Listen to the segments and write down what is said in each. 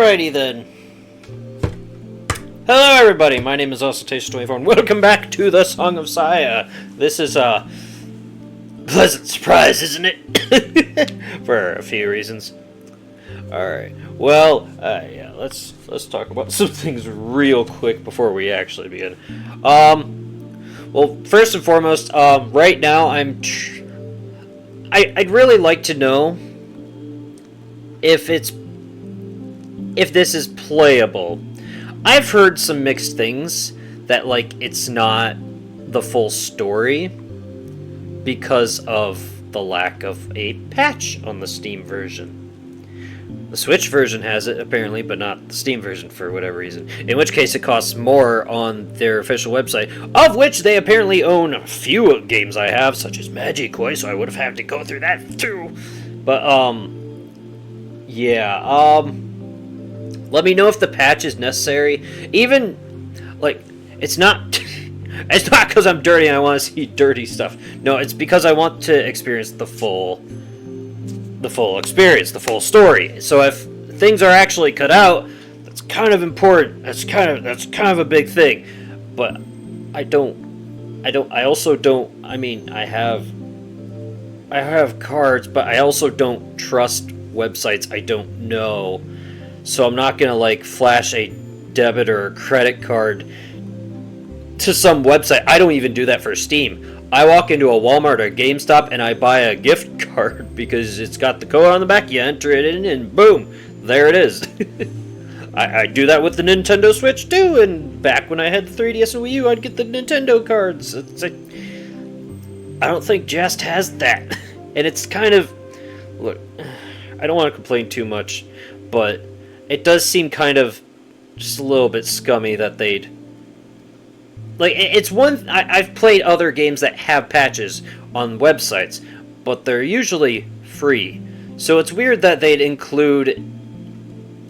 Alrighty then. Hello everybody, my name is Ostentation24 and welcome back to the Song of Saya. This is a pleasant surprise, isn't it? For a few reasons. Alright, well, yeah, let's talk about some things real quick before we actually begin. Well, first and foremost, right now I'd really like to know if this is playable. I've heard some mixed things that, like, it's not the full story because of the lack of a patch on the Steam version. The Switch version has it, apparently, but not the Steam version for whatever reason. In which case, it costs more on their official website, of which they apparently own a few games I have, such as Magikoi, so I would have had to go through that too. But, yeah, let me know if the patch is necessary. Even, like, it's not it's not because I'm dirty and I want to see dirty stuff. No, it's because I want to experience the full experience, the full story. So if things are actually cut out, that's kind of important. That's kind of a big thing. But I have cards, but I also don't trust websites I don't know. So I'm not gonna, like, flash a debit or a credit card to some website. I don't even do that for Steam. I walk into a Walmart or a GameStop and I buy a gift card because it's got the code on the back. You enter it in and boom, there it is. I do that with the Nintendo Switch too. And back when I had the 3DS and Wii U, I'd get the Nintendo cards. It's like, I don't think Jest has that, and it's kind of, look, I don't want to complain too much, but it does seem kind of just a little bit scummy that they'd... Like, it's one... I've played other games that have patches on websites, but they're usually free. So it's weird that they'd include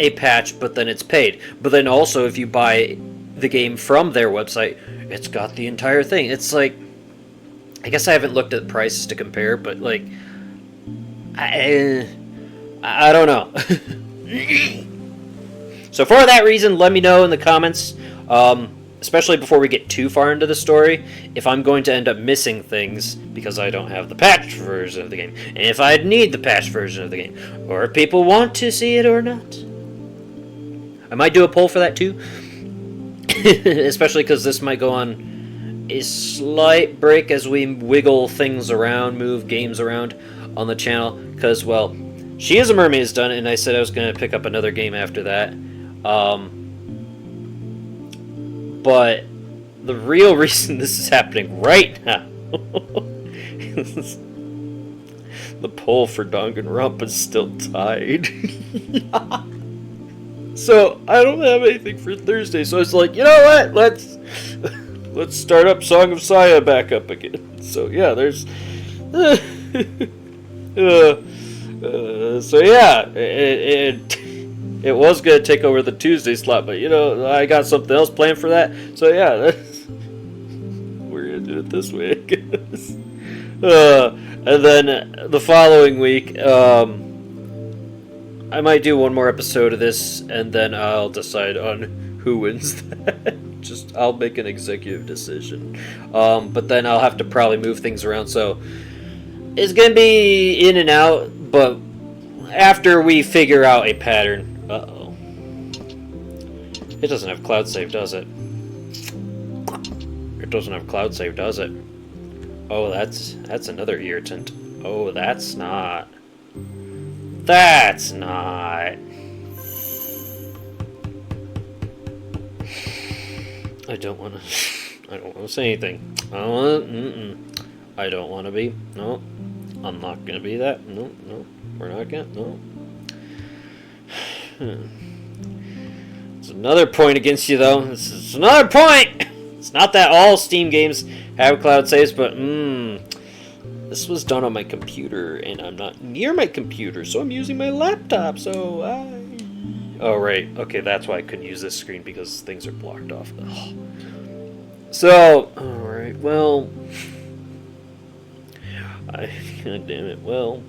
a patch, but then it's paid. But then also, if you buy the game from their website, it's got the entire thing. It's like... I guess I haven't looked at prices to compare, but, like... I don't know. So for that reason, let me know in the comments, especially before we get too far into the story, if I'm going to end up missing things because I don't have the patched version of the game, and if I need the patched version of the game, or if people want to see it or not. I might do a poll for that too, especially because this might go on a slight break as we wiggle things around, move games around on the channel, because, well, She is a Mermaid is done, and I said I was going to pick up another game after that. But the real reason this is happening right now, the poll for Danganronpa is still tied. So I don't have anything for Thursday, so I was like, you know what? Let's start up Song of Saya back up again. So yeah, there's. So yeah, it was gonna take over the Tuesday slot, but you know, I got something else planned for that. So yeah, we're gonna do it this way, I guess. And then the following week, I might do one more episode of this, and then I'll decide on who wins that. I'll make an executive decision. But then I'll have to probably move things around, so it's gonna be in and out. But after we figure out a pattern... Uh-oh. It doesn't have cloud save, does it? It doesn't have cloud save, does it? Oh, that's another irritant. Oh, that's not... That's not... I don't want to say anything. I don't want to be. No. I'm not gonna be that. No, we're not gonna. No. It's another point against you, though. It's another point. It's not that all Steam games have cloud saves, but this was done on my computer, and I'm not near my computer, so I'm using my laptop. So oh right, okay, that's why I couldn't use this screen because things are blocked off. Ugh. So all right, well. God damn it. Well,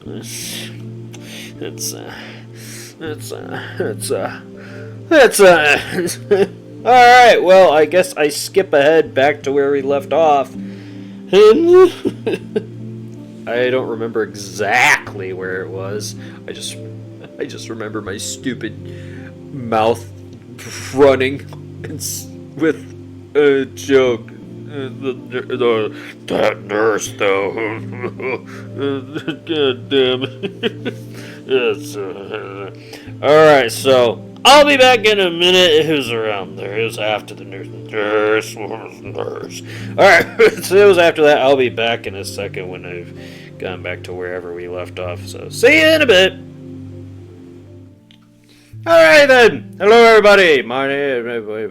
it's Alright, well, I guess I skip ahead back to where we left off. I don't remember exactly where it was. I just remember my stupid mouth running with a joke. That nurse, though. God damn it. Alright, so I'll be back in a minute. Who's around there? It was after the nurse. Nurse. Alright, so it was after that. I'll be back in a second when I've gone back to wherever we left off. So see you in a bit. Alright then. Hello everybody. My name. Wait.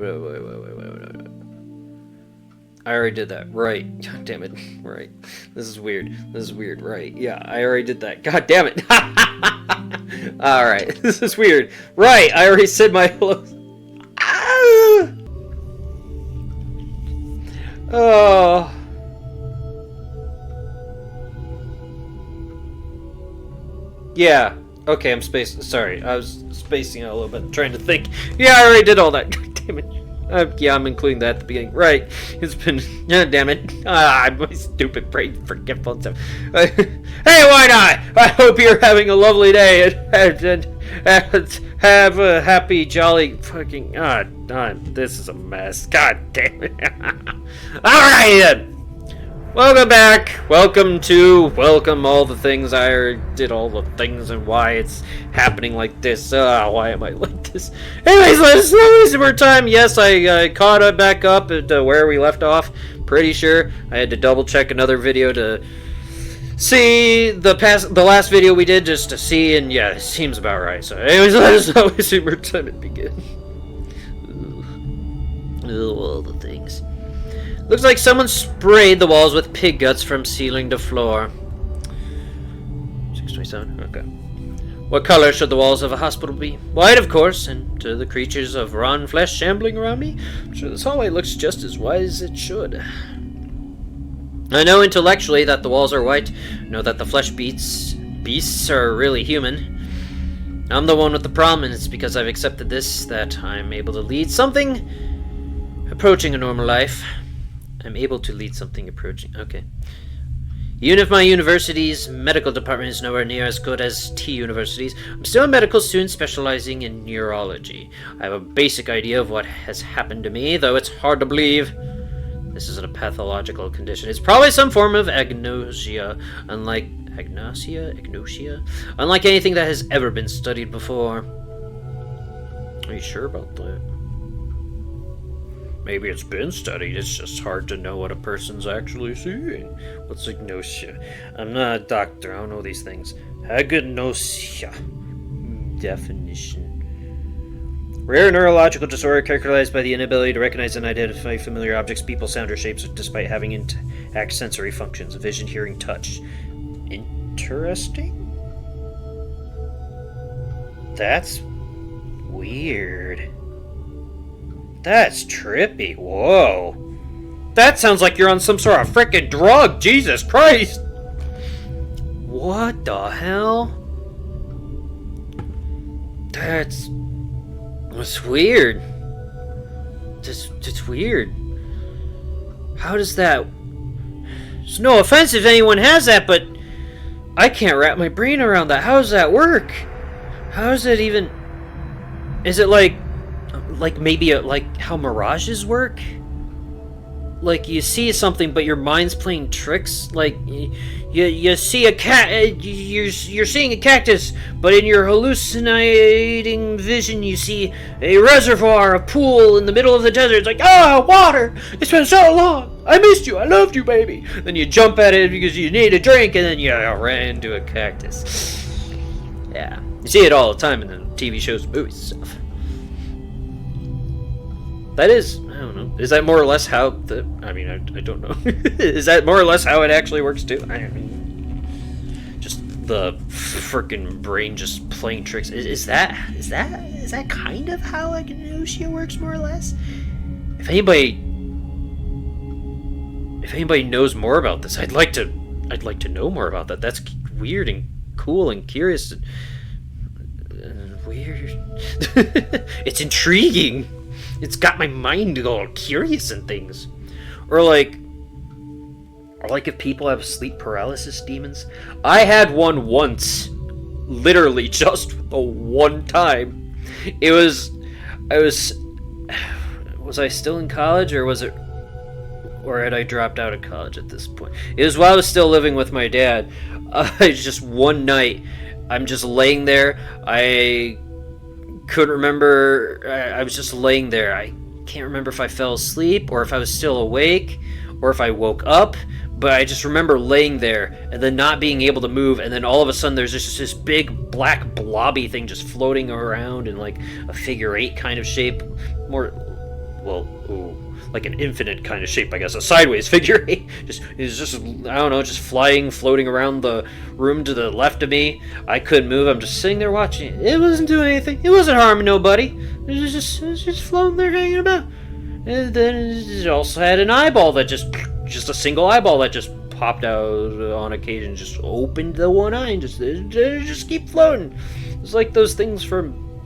I already did that. Right. God damn it. Right. This is weird. Right. Yeah, I already did that. God damn it. Alright. This is weird. Right. I already said my hello. Oh. Yeah. Okay, I'm spacing. Sorry. I was spacing out a little bit, trying to think. Yeah, I already did all that. God damn it. Yeah, I'm including that at the beginning. Right. It's been... damn it. My stupid brain forgetful and stuff. Hey, why not? I hope you're having a lovely day and have a happy, jolly fucking... this is a mess. God damn it. Alright then. Welcome back. Welcome all the things. I did all the things and why it's happening like this. Why am I like this? Anyways, let's waste more time. Yes, I caught back up at where we left off. Pretty sure I had to double check another video to see the last video we did just to see, and yeah, it seems about right. So, anyways, let's not waste more time and begin. All the things. Looks like someone sprayed the walls with pig guts from ceiling to floor. 627, okay. What color should the walls of a hospital be? White, of course, and to the creatures of rotten flesh shambling around me, I'm sure this hallway looks just as white as it should. I know intellectually that the walls are white. I know that the flesh beasts are really human. I'm the one with the problem, and it's because I've accepted this that I'm able to lead something approaching a normal life. I'm able to lead something approaching... Okay. Even if my university's medical department is nowhere near as good as T University's, I'm still a medical student specializing in neurology. I have a basic idea of what has happened to me, though it's hard to believe. This isn't a pathological condition. It's probably some form of agnosia, unlike anything that has ever been studied before. Are you sure about that? Maybe it's been studied, it's just hard to know what a person's actually seeing. What's agnosia? I'm not a doctor, I don't know these things. Agnosia. Definition. Rare neurological disorder characterized by the inability to recognize and identify familiar objects, people, sound, or shapes despite having intact sensory functions, vision, hearing, touch. Interesting? That's weird. That's trippy. Whoa. That sounds like you're on some sort of frickin' drug. Jesus Christ. What the hell? That's weird. Just weird. How does that... There's no offense if anyone has that, but I can't wrap my brain around that. How does that work? How does it even... Is it like maybe like how mirages work? Like you see something but your mind's playing tricks? Like you see a cat, you're seeing a cactus, but in your hallucinating vision you see a reservoir, a pool in the middle of the desert. It's like, water! It's been so long! I missed you, I loved you, baby! Then you jump at it because you need a drink, and then you ran into a cactus. Yeah. You see it all the time in the TV shows and movies and stuff. That is, I don't know. Is that more or less how the... I mean, I don't know. Is that more or less how it actually works, too? I mean, just the frickin' brain just playing tricks. Is that kind of how agnosia works, more or less? If anybody knows more about this, I'd like to know more about that. That's weird and cool and curious. Weird. It's intriguing. It's got my mind all curious and things. Or like if people have sleep paralysis demons. I had one once. Literally just the one time. Was I still in college, or had I dropped out of college at this point? It was while I was still living with my dad. Just one night, I'm just laying there. I couldn't remember. I was just laying there. I can't remember if I fell asleep or if I was still awake or if I woke up. But I just remember laying there and then not being able to move, and then all of a sudden there's just this big black blobby thing just floating around in like a figure eight kind of shape. Like an infinite kind of shape, I guess, a sideways figure eight. Just I don't know, just floating around the room to the left of me. I couldn't move. I'm just sitting there watching it. It wasn't doing anything. It wasn't harming nobody. It was just floating there, hanging about. And then it also had an eyeball that just a single eyeball that just popped out on occasion, just opened the one eye and just keep floating. It's like those things from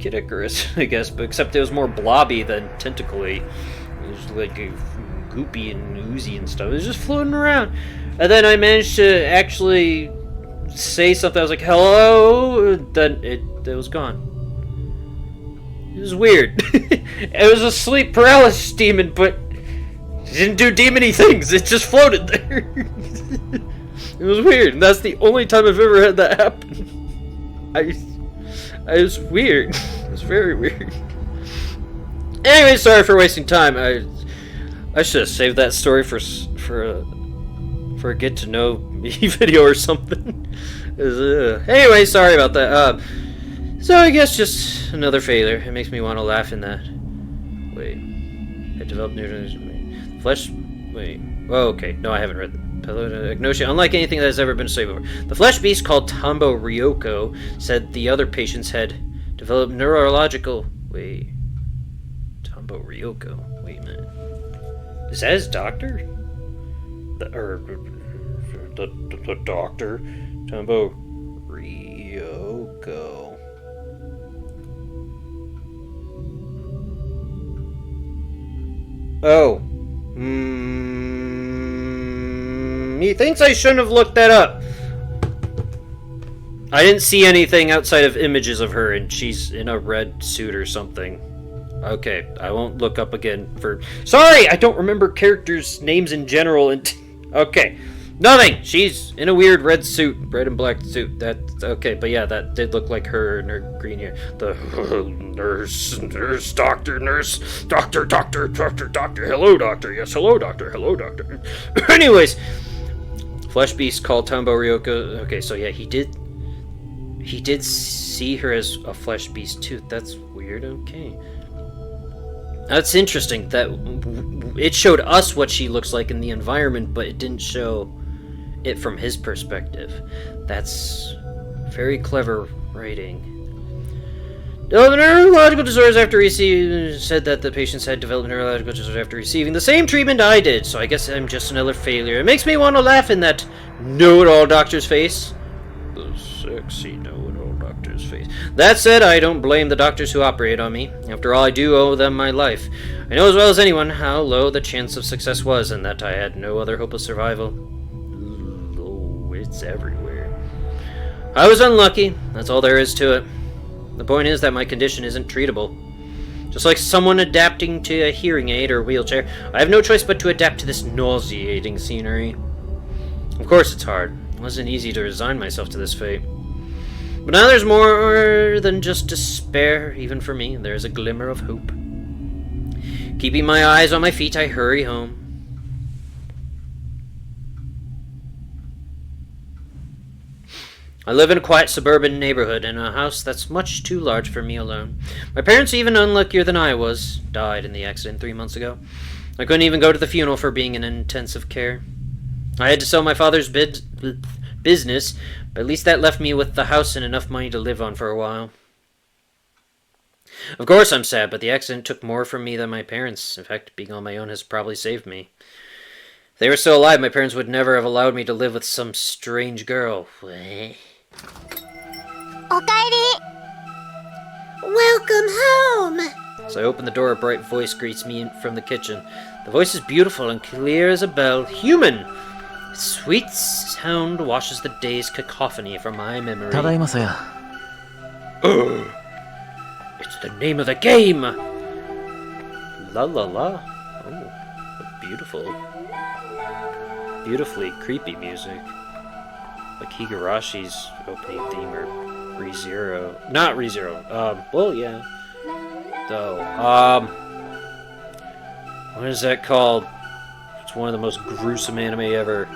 Kid Icarus, I guess, but except it was more blobby than tentacly. It was like goopy and oozy and stuff. It was just floating around. And then I managed to actually say something. I was like, hello? Then it was gone. It was weird. It was a sleep paralysis demon, but it didn't do demony things. It just floated there. It was weird. And that's the only time I've ever had that happen. I was weird. It was very weird. Anyway, sorry for wasting time. I should have saved that story for a get to know me video or something. Anyway, sorry about that. So I guess just another failure. It makes me want to laugh in that. Wait. I developed new flesh. Wait. Oh, okay. No, I haven't read that. Agnosia. Unlike anything that has ever been studied before, the flesh beast called Tambo Ryoko said the other patients had developed neurological. Wait. Tambo Ryoko. Wait a minute. Is that his doctor? The doctor. Tambo Ryoko. Oh. He thinks I shouldn't have looked that up. I didn't see anything outside of images of her, and she's in a red suit or something. Okay, I won't look up again for... Sorry, I don't remember characters' names in general. Okay, nothing. She's in a weird red suit, red and black suit. That's okay, but yeah, that did look like her in her green hair. The doctor. Hello, doctor. Yes, hello, doctor. Hello, doctor. Anyways, flesh beast called Tambo Ryoko. Okay, so yeah, he did see her as a flesh beast too. That's weird. Okay. That's interesting that it showed us what she looks like in the environment, but it didn't show it from his perspective. That's very clever writing. Developed neurological disorders after receiving... Said that the patients had developed neurological disorders after receiving the same treatment I did, so I guess I'm just another failure. It makes me want to laugh in that know-it-all doctor's face. The sexy know-it-all doctor's face. That said, I don't blame the doctors who operate on me. After all, I do owe them my life. I know as well as anyone how low the chance of success was, and that I had no other hope of survival. Oh, it's everywhere. I was unlucky. That's all there is to it. The point is that my condition isn't treatable. Just like someone adapting to a hearing aid or wheelchair, I have no choice but to adapt to this nauseating scenery. Of course it's hard. It wasn't easy to resign myself to this fate. But now there's more than just despair, even for me. There's a glimmer of hope. Keeping my eyes on my feet, I hurry home. I live in a quiet suburban neighborhood in a house that's much too large for me alone. My parents, even unluckier than I was, died in the accident 3 months ago. I couldn't even go to the funeral for being in intensive care. I had to sell my father's business, but at least that left me with the house and enough money to live on for a while. Of course I'm sad, but the accident took more from me than my parents. In fact, being on my own has probably saved me. If they were still alive, my parents would never have allowed me to live with some strange girl. おかえり。Welcome home! As I open the door, a bright voice greets me from the kitchen. The voice is beautiful and clear as a bell. Human! Its sweet sound washes the day's cacophony from my memory. Tadaima, Saya. It's the name of the game! La la la. Oh, what beautifully creepy music. Like Higarashi's opening theme or ReZero. Not ReZero. Well, yeah. Though. What is that called? It's one of the most gruesome anime ever.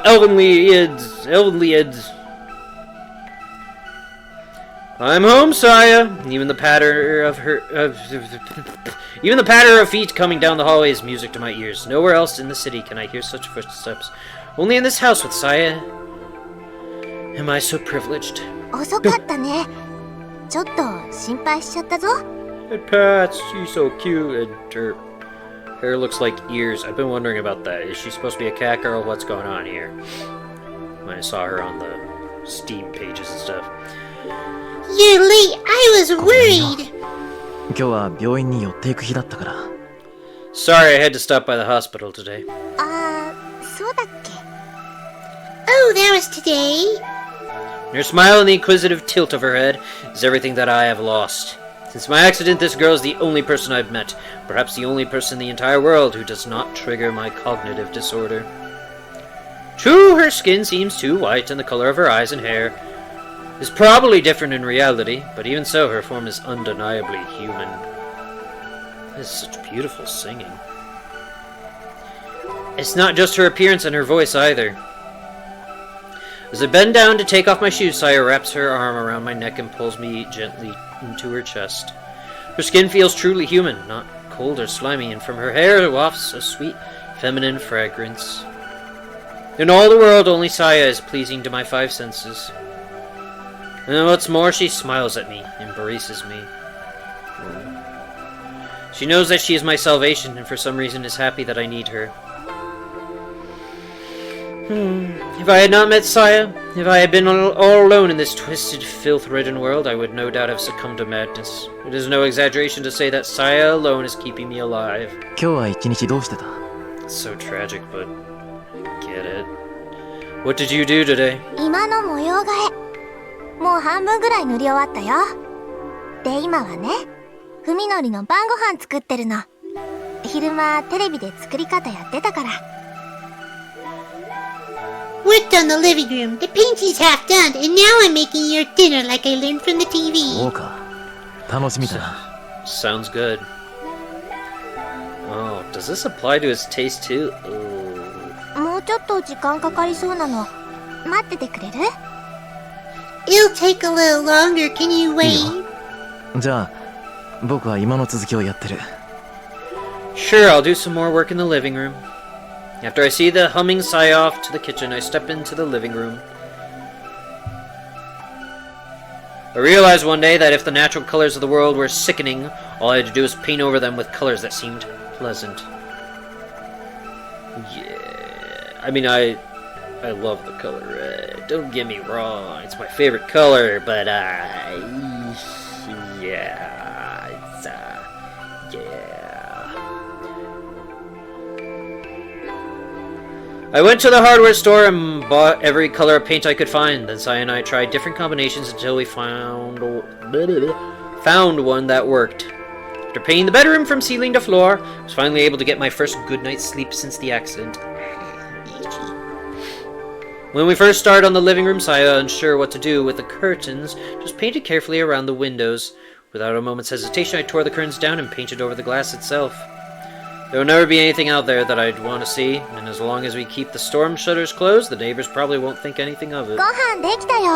Elven Lieds. I'm home, Saya. Even the patter of feet coming down the hallway is music to my ears. Nowhere else in the city can I hear such footsteps. Only in this house with Saya am I so privileged. 遅かったね。ちょっと心配しちゃったぞ。 And Pat, she's so cute, and her hair looks like ears. I've been wondering about that. Is she supposed to be a cat girl? What's going on here? When I saw her on the Steam pages and stuff. You're late. I was worried. 今日は病院に寄っていく日だったから。 Sorry, I had to stop by the hospital today. そうだっけ? Oh, that was today. Her smile and the inquisitive tilt of her head is everything that I have lost. Since my accident, this girl is the only person I've met, perhaps the only person in the entire world who does not trigger my cognitive disorder. True, her skin seems too white, and the color of her eyes and hair is probably different in reality, but even so, her form is undeniably human. This is such beautiful singing. It's not just her appearance and her voice either. As I bend down to take off my shoes, Saya wraps her arm around my neck and pulls me gently into her chest. Her skin feels truly human, not cold or slimy, and from her hair wafts a sweet, feminine fragrance. In all the world, only Saya is pleasing to my five senses. And what's more, she smiles at me, embraces me. She knows that she is my salvation, and for some reason is happy that I need her. If I had not met Saya, if I had been all alone in this twisted, filth-ridden world, I would no doubt have succumbed to madness. It is no exaggeration to say that Saya alone is keeping me alive. 今日は一日どうしてた? It's so tragic, but I get it. What did you do today? 今の模様替え。もう半分ぐらい塗り終わったよ。で、今はね、文則の晩ご飯作ってるの。昼間テレビで作り方やってたから。Worked on the living room. The painting's half done, and now I'm making your dinner like I learned from the TV. そうか。楽しみだな。Sounds good. Oh, does this apply to his taste too? Ooh. もうちょっと時間かかりそうなの。待っててくれる? It'll take a little longer. Can you wait? いいよ。じゃあ、僕は今の続きをやってる。Sure, I'll do some more work in the living room. After I see the humming sigh off to the kitchen, I step into the living room. I realized one day that if the natural colors of the world were sickening, all I had to do was paint over them with colors that seemed pleasant. Yeah, I mean, I love the color red. Don't get me wrong, it's my favorite color, but yeah, it's yeah. I went to the hardware store and bought every color of paint I could find. Then Sai and I tried different combinations until we found one that worked. After painting the bedroom from ceiling to floor, I was finally able to get my first good night's sleep since the accident. When we first started on the living room, Saya, unsure what to do with the curtains, just painted carefully around the windows. Without a moment's hesitation, I tore the curtains down and painted over the glass itself. There will never be anything out there that I'd want to see, and as long as we keep the storm shutters closed, the neighbors probably won't think anything of it. ご飯できたよ。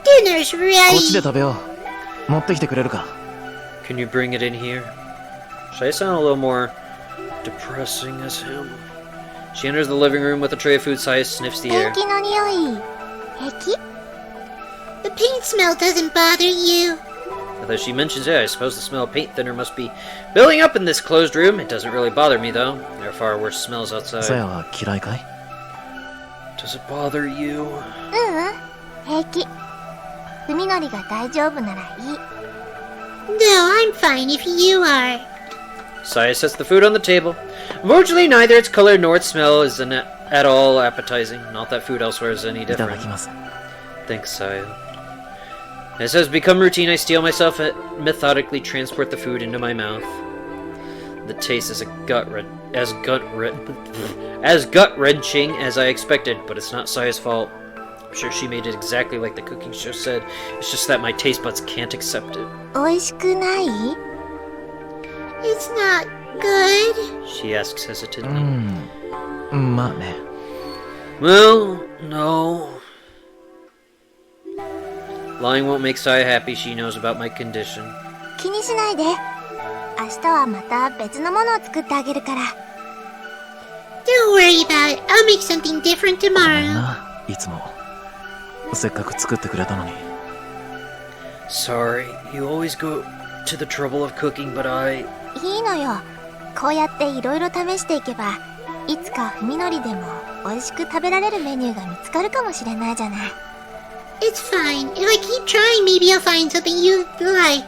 Dinner's ready. こっちで食べよう。持ってきてくれるか? Can you bring it in here? Should I sound a little more depressing as him? She enters the living room with a tray of food. Saya sniffs the air. ペンキの匂い。平気? The paint smell doesn't bother you. Although she mentions it, I suppose the smell of paint thinner must be building up in this closed room. It doesn't really bother me, though. There are far worse smells outside. さやは嫌いかい? Does it bother you? ううん。平気。文則が大丈夫ならいい。No, I'm fine if you are. Saya sets the food on the table. Unfortunately, neither its color nor its smell is at all appetizing. Not that food elsewhere is any いただ different. きます。 Thanks, Saya. As has become routine, I steel myself and methodically transport the food into my mouth. The taste is as gut-wrenching as I expected, but it's not Saya's fault. I'm sure she made it exactly like the cooking show said. It's just that my taste buds can't accept it. 美味しくない？ It's not good. She asks う hesitantly. まあね。 Well, no. Lying won't make Saya happy. She knows about my condition. 気にしないで。明日はまた別のものを作ってあげるから。Don't worry about it. I'll make something different ごめん tomorrow. な、いつも。せっかく作ってくれたのに。 Sorry, you always go to the trouble of cooking, but I... いいのよ。こうやっていろいろ試していけば、いつか文則でも美味しく食べられるメニューが見つかるかもしれないじゃない。It's fine. If I keep trying, maybe I'll find something you like.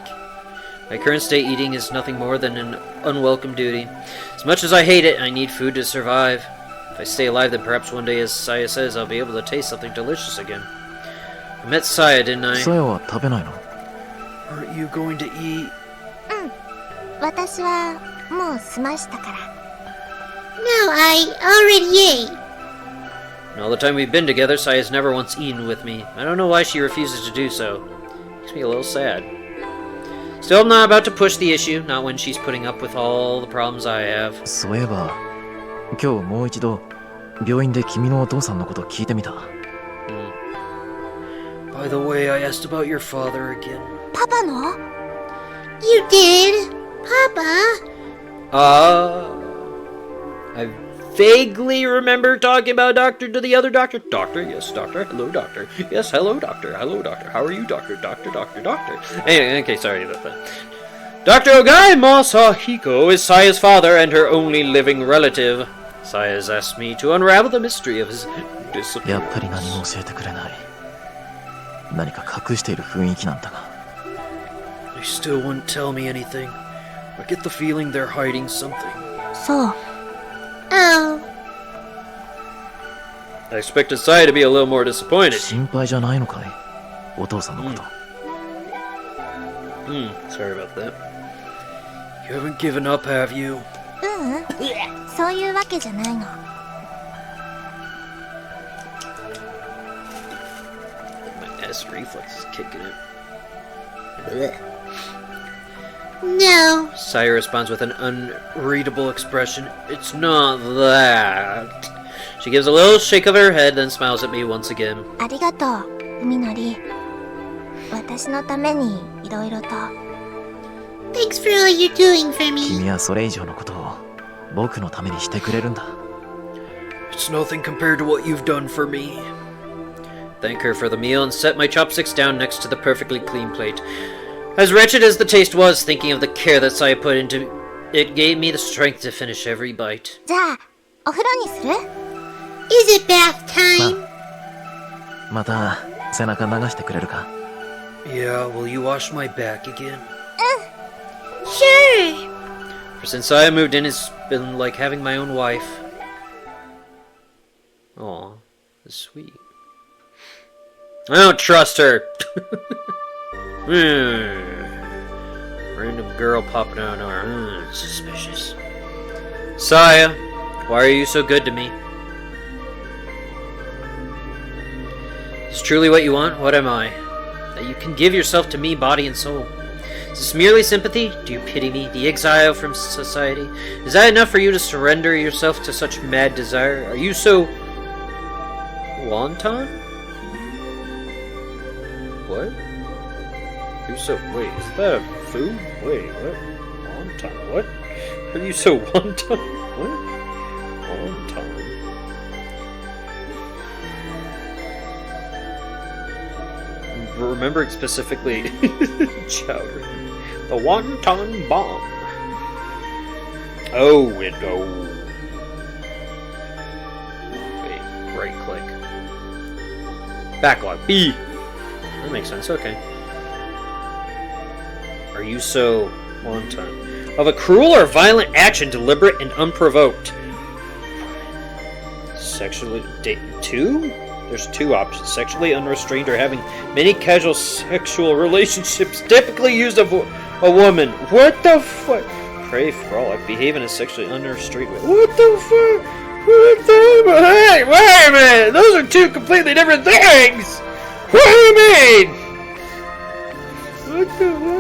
My current state eating is nothing more than an unwelcome duty. As much as I hate it, I need food to survive. If I stay alive, then perhaps one day, as Saya says, I'll be able to taste something delicious again. I met Saya, didn't I? さやは食べないの？ Aren't you going to eat? 私はもう済ましたから。 No, I already ate. In all the time we've been together, Saya's never once eaten with me. I don't know why she refuses to do so. Makes me a little sad. Still, I'm not about to push the issue, not when she's putting up with all the problems I have. そういえば、今日もう一度病院で君のお父さんのこと聞いてみた。 By the way, I asked about your father again. パパの？ You did? Papa? I vaguely remember talking about doctor to the other doctor. Doctor, yes, doctor. Hello, doctor. Yes, hello, doctor. Hello, doctor. How are you, doctor? Doctor, doctor, doctor. Anyway, okay, sorry about that. Dr. Ogai Masahiko is Saya's father and her only living relative. Saya has asked me to unravel the mystery of his やっぱり何 disappearance. も教えてくれない。何か隠している雰囲気なんだが。 They still wouldn't tell me anything. I get the feeling they're hiding something. そう。 Oh. I expected Saya to be a little more disappointed. 心配じゃないのかい？お父さんのこと。 Sorry about that. You haven't given up, have you? そういうわけじゃないの。 My S reflex is kicking it. No. Saya responds with an unreadable expression. It's not that. She gives a little shake of her head, then smiles at me once again. ありがとう、文則。私のためにいろいろと。 Thanks for all you're doing for me. 君はそれ以上のことを僕のためにしてくれるんだ。 It's nothing compared to what you've done for me. Thank her for the meal and set my chopsticks down next to the perfectly clean plate. As wretched as the taste was, thinking of the care that Saya put into it gave me the strength to finish every bite. じゃあ、お風呂にする？ Is it bath time? また背中流してくれるか？ Yeah, will you wash my back again? Sure. For since I moved in, it's been like having my own wife. Aw, that's sweet. I don't trust her. Random girl popping out of nowhere. Suspicious. Saya, why are you so good to me? Is truly what you want? What am I? That you can give yourself to me, body and soul. Is this merely sympathy? Do you pity me, the exile from society? Is that enough for you to surrender yourself to such mad desire? Are you so... wanton? What? Are you so... wait, is that a food? Wait, what? Wonton? What? Are you so wonton? What? Wonton. Remembering specifically chowder. The wonton bomb. Oh, window. Wait, right click. Backlog. B. that makes sense. Okay. Are you so wanton? Of a cruel or violent action, deliberate and unprovoked. Sexually... two? There's two options. Sexually unrestrained or having many casual sexual relationships, typically used of a woman. What the fuck? Pray for all. I behave in a sexually unrestrained way. What the fuck? What the... Hey, wait a minute! Those are two completely different things! What do you mean? What the fuck?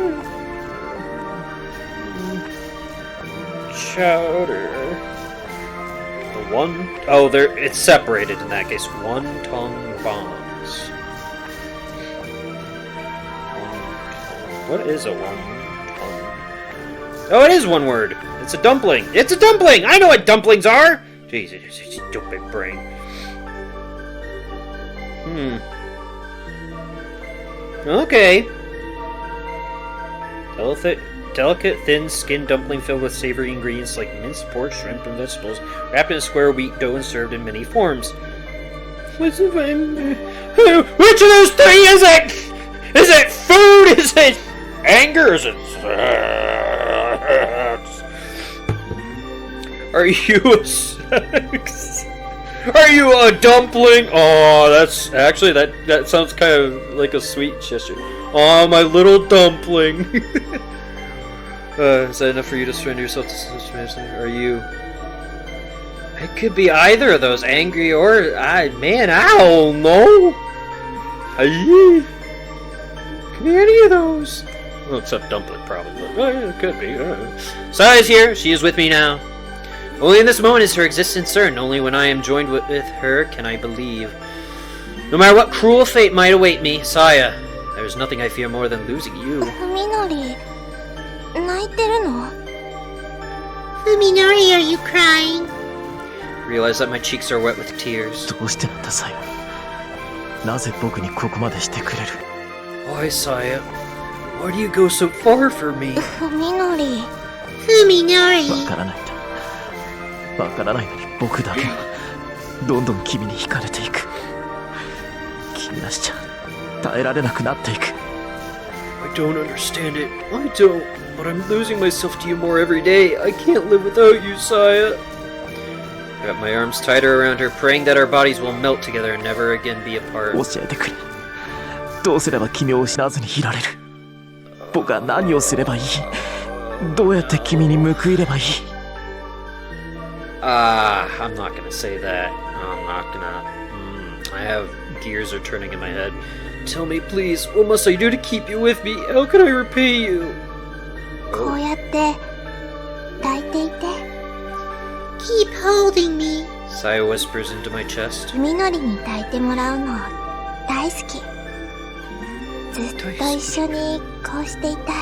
Chowder. The one... Oh, there. It's separated in that case. One-tongue bombs. What is a one-tongue? Oh, it is one word. It's a dumpling. It's a dumpling! I know what dumplings are! Jesus, stupid brain. Okay. Delicate, thin-skinned dumpling filled with savory ingredients like minced pork, shrimp, and vegetables, wrapped in a square wheat dough and served in many forms. Which of those three is it? Is it food? Is it anger? Is it sex? Are you a sex? Are you a dumpling? Oh, that's actually that sounds kind of like a sweet gesture. Oh, my little dumpling. Is that enough for you to surrender yourself to such medicine? Are you? It could be either of those, angry or man, I don't know. Could be any of those. Well, except dumpling, probably. But, it could be. Saya's here. She is with me now. Only in this moment is her existence certain. Only when I am joined with her can I believe. No matter what cruel fate might await me, Saya, there is nothing I fear more than losing you. Fuminori, 泣いてるの? Fuminori, are you crying? Realize that my cheeks are wet with tears. どうしてなんだ、サヤ。なぜ僕にここまでしてくれる? Why, Saya? Why do you go so far for me? Fuminori. Fuminori. わからないんだ。わからないのに僕だけはどんどん君に惹かれていく。君なしちゃ耐えられなくなっていく。I don't understand it. I don't. But I'm losing myself to you more every day. I can't live without you, Saya. I got my arms tighter around her, praying that our bodies will melt together and never again be apart. 教えてくれ。どうすれば君を失わずにいられる？僕は何をすればいい？どうやって君に報いればいい？ I'm not gonna say that. I'm not gonna... I have gears are turning in my head. Tell me, please, what must I do to keep you with me? How can I repay you? こうやって抱いていて。 Keep holding me. Saya whispers into my chest. Fuminoriに抱いてもらうの大好き。ずっと一緒にこうしていたい。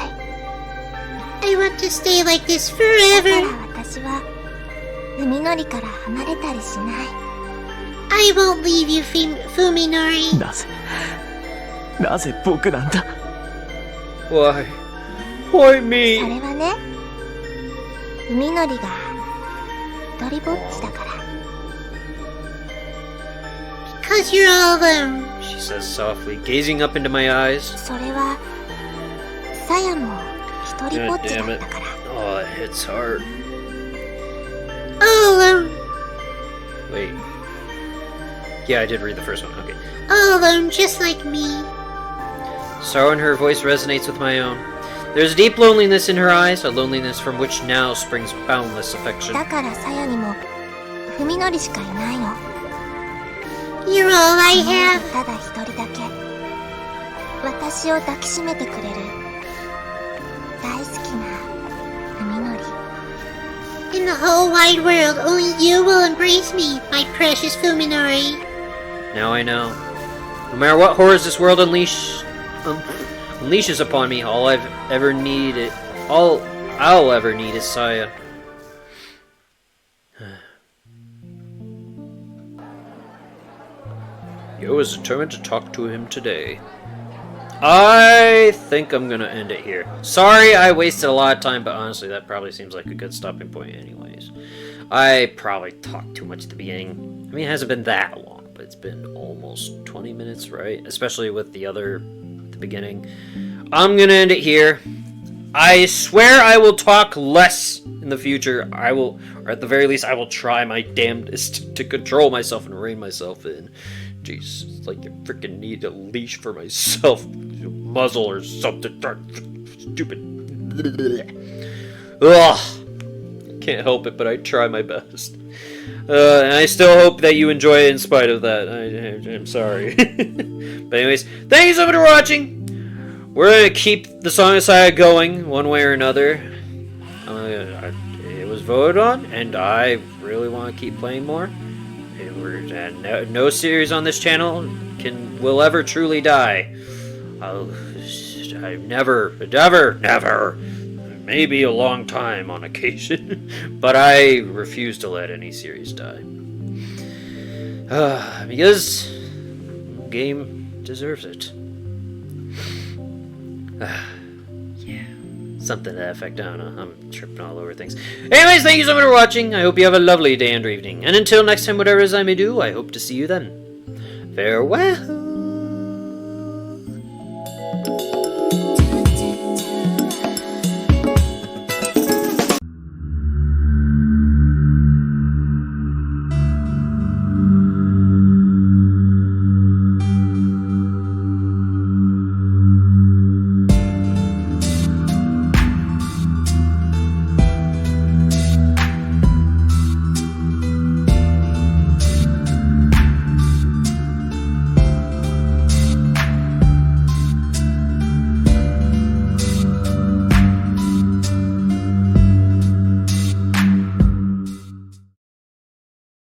I want to stay like this だから forever. 私はFuminoriから離れたりしない。 I won't leave you, Fuminori. なぜ僕なんだ？ Why? Why そ me? れはね、Fuminoriが一人ぼっちだから。 Because you're all alone. She says softly, gazing up into my eyes. それはさやも一人ぼっちだったから。 Oh, it hits hard. All alone. Wait. Yeah, I did read the first one. Okay. All alone, just like me. Sorrow in her voice resonates with my own. There's deep loneliness in her eyes, a loneliness from which now springs boundless affection. だからさやにもFuminoriしかいないの。 You're all I have. ただ一人だけ私を抱きしめてくれる大好きなFuminori。 In the whole wide world, only you will embrace me, my precious Fuminori. Now I know. No matter what horrors this world unleashes upon me, all I'll ever need is Saya. Yo is determined to talk to him today. I think I'm gonna end it here. Sorry I wasted a lot of time, but honestly that probably seems like a good stopping point anyways. I probably talked too much at the beginning. I mean, it hasn't been that long, but it's been almost 20 minutes, right? Especially with the other the beginning. I'm gonna end it here. I swear I will talk less in the future. I will, or at the very least, I will try my damnedest to control myself and rein myself in. Jeez, it's like you freaking need a leash for myself, muzzle or something. Stupid. Ugh. Can't help it, but I try my best. And I still hope that you enjoy it in spite of that. I'm sorry. But anyways, thank you so much for watching. We're going to keep the Song of Saga going one way or another. It was voted on, and I really want to keep playing more. No series on this channel will ever truly die. I never, maybe a long time on occasion, but I refuse to let any series die. Because the game deserves it. Yeah, something to that effect. I don't know. I'm tripping all over things. Anyways, thank you so much for watching. I hope you have a lovely day and evening. And until next time, whatever it is I may do, I hope to see you then. Farewell.